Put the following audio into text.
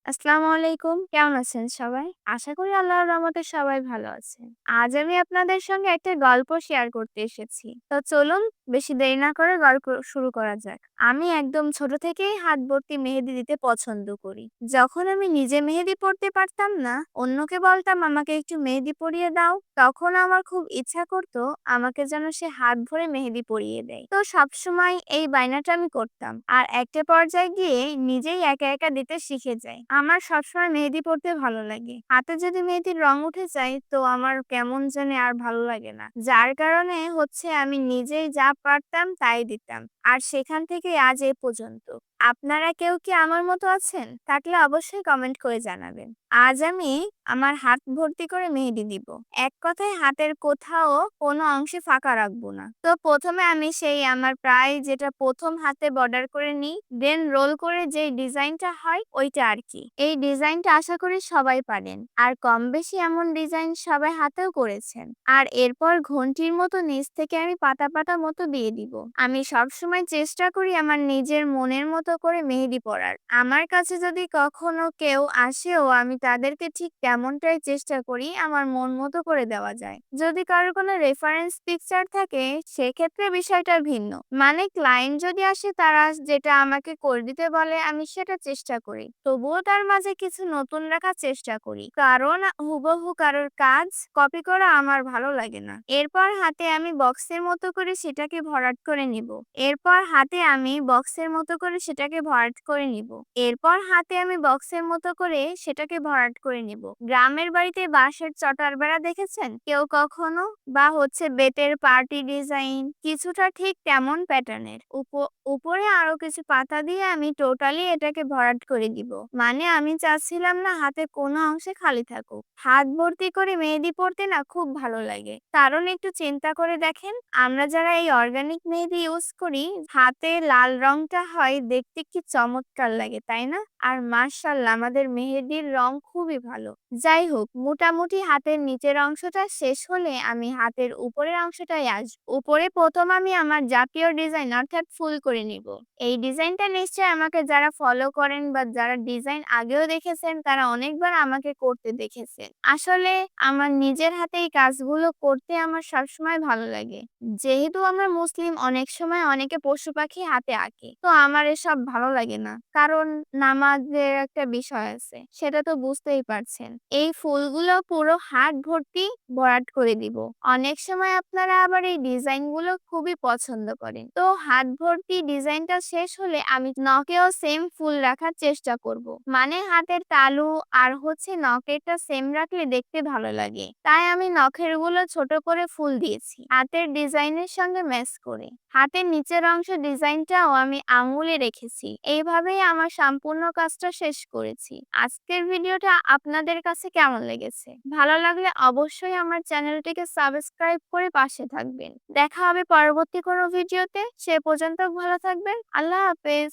আসসালামু আলাইকুম। কেমন আছেন সবাই? আশা করি আল্লাহর রহমতে সবাই ভালো আছেন। আজ আমি আপনাদের সঙ্গে একটা গল্প শেয়ার করতে এসেছি। তো চলুন বেশি দেরি না করে গল্প শুরু করা যাক। আমি একদম ছোট থেকেই হাত ভর্তি মেহেদি দিতে পছন্দ করি। যখন আমি নিজে মেহেদি পড়তে পারতাম না, অন্যকে বলতাম আমাকে একটু মেহেদি পরিয়ে দাও, তখন আমার খুব ইচ্ছা করত আমাকে যেন সে হাত ভরে মেহেদি পরিয়ে দেয়। তো সবসময় এই বায়নাটা আমি করতাম। আর একটা পর্যায়ে গিয়ে নিজেই একা একা দিতে শিখে যাই। আমার সবসময় মেহেদি পড়তে ভালো লাগে। হাতে যদি মেহেদির রং উঠে যায় তো আমার কেমন জানি আর ভালো লাগে না। যার কারণে হচ্ছে আমি নিজেই যা পারতাম তাই দিতাম। আর সেখান থেকে আজ এ পর্যন্ত। আপনারা কেউ কি আমার মতো আছেন? থাকলে অবশ্যই কমেন্ট করে জানাবেন। আজ আমি আমার হাত ভর্তি করে মেহেদি দিব। এক কথায় হাতের কোথাও কোনো অংশে ফাঁকা রাখবো না। তো প্রথমে আমি সেই আমার প্রায় যেটা প্রথম হাতে বর্ডার করে নিই, দেন রোল করে যেই ডিজাইনটা হয় ওইটা আর কি। এই ডিজাইনটা আশা করি সবাই পারেন। আর কম বেশি এমন ডিজাইন সবাই হাতেও করেছেন। আর এরপর ঘন্টির মতো নিচ থেকে আমি পাতা পাতা মতো দিয়ে দিব। আমি সবসময় চেষ্টা করি আমার নিজের মনের মতো করে মেহেদি পরার। আমার কাছে যদি কখনো কেউ আসেও আমি তাদেরকে ঠিক তেমনটাই চেষ্টা করি আমার মন মতো করে দেওয়া যায়। যদি কারোর কোনো রেফারেন্স পিকচার থাকে সেক্ষেত্রে বিষয়টা ভিন্ন। মানে ক্লায়েন্ট যদি আসে তারা যেটা আমাকে করে দিতে বলে আমি সেটা চেষ্টা করি। তবুও তার মাঝে কিছু নতুন রাখার চেষ্টা করি। কারণ হুবহু কারোর কাজ কপি করা আমার ভালো লাগে না। এরপর হাতে আমি বক্সের মতো করে সেটাকে ভরাট করে নিব। এরপর হাতে আমি বক্সের মতো করে সেটাকে ভরাট করে নিব। এরপর হাতে আমি বক্সের মতো করে সেটাকে ভরাট করে নিব। গ্রামের বাড়িতে বাঁশের চটার বেড়া দেখেছেন কেউ কখনো? বা হচ্ছে বেতের পার্টি ডিজাইন কিছুটা ঠিক তেমন প্যাটার্নের উপরে আরো কিছু পাতা দিয়ে আমি টোটালি এটাকে ভরাট করে দিব। মানে আমি চাচ্ছিলাম না হাতে কোনো অংশে খালি থাকুক। হাত ভর্তি করে মেহেদি পড়তে না খুব ভালো লাগে। কারণ একটু চিন্তা করে দেখেন, আমরা যারা এই অর্গানিক মেহেদি ইউজ করি হাতে লাল রংটা হয় দেখতে কি চমৎকার লাগে তাই না? আর মাশাআল্লাহ আমাদের মেহেদির রং খুবই ভালো। যাই হোক, মোটামুটি হাতের নিচের অংশটা শেষ হলে আমি হাতের উপরের অংশটায় আসব। উপরে প্রথম আমি আমার জাতীয় ডিজাইন অর্থাৎ ফুল করে নিব। এই ডিজাইনটা নিশ্চয়ই আমাকে যারা ফলো করেন বা যারা ডিজাইন আগেও দেখেছেন তারা অনেকবার আমাকে করতে দেখেছেন। আসলে আমার নিজের হাতে এই কাজগুলো করতে আমার সবসময় ভালো লাগে। যেহেতু আমরা মুসলিম অনেক সময় অনেকে পশু পাখি হাতে আঁকে। তো আমার এসব ভালো লাগে না। কারণ নামাজের একটা বিষয় আছে। সেটা তো বুঝতেই পারছেন। এই ফুলগুলো পুরো হাত ভর্তি ভরাট করে দিব। অনেক সময় আপনারা আবার এই ডিজাইনগুলো খুবই পছন্দ করেন। তো হাত ভর্তি ডিজাইনটা শেষ হলে আমি নখেও সেম ফুল রাখার চেষ্টা করব। মানে হাতের তালু আর হচ্ছে নখেরটা সেম রাখলে দেখতে ভালো লাগে। তাই আমি নখের গুলো ছোট করে ফুল দিয়েছি হাতের ডিজাইনের সঙ্গে ম্যাচ করে। হাতের নিচের অংশ ডিজাইনটাও আমি আঙুলে রেখেছি। এইভাবেই আমার সম্পূর্ণ কাজটা শেষ করেছি। আজকের ভিডিওটা আপনাদের কাছে কেমন লেগেছে? ভালো লাগলে অবশ্যই আমার চ্যানেলটিকে সাবস্ক্রাইব করে পাশে থাকবেন। দেখা হবে পরবর্তী কোনো ভিডিওতে। সে পর্যন্ত ভালো থাকবেন। আল্লাহ হাফেজ।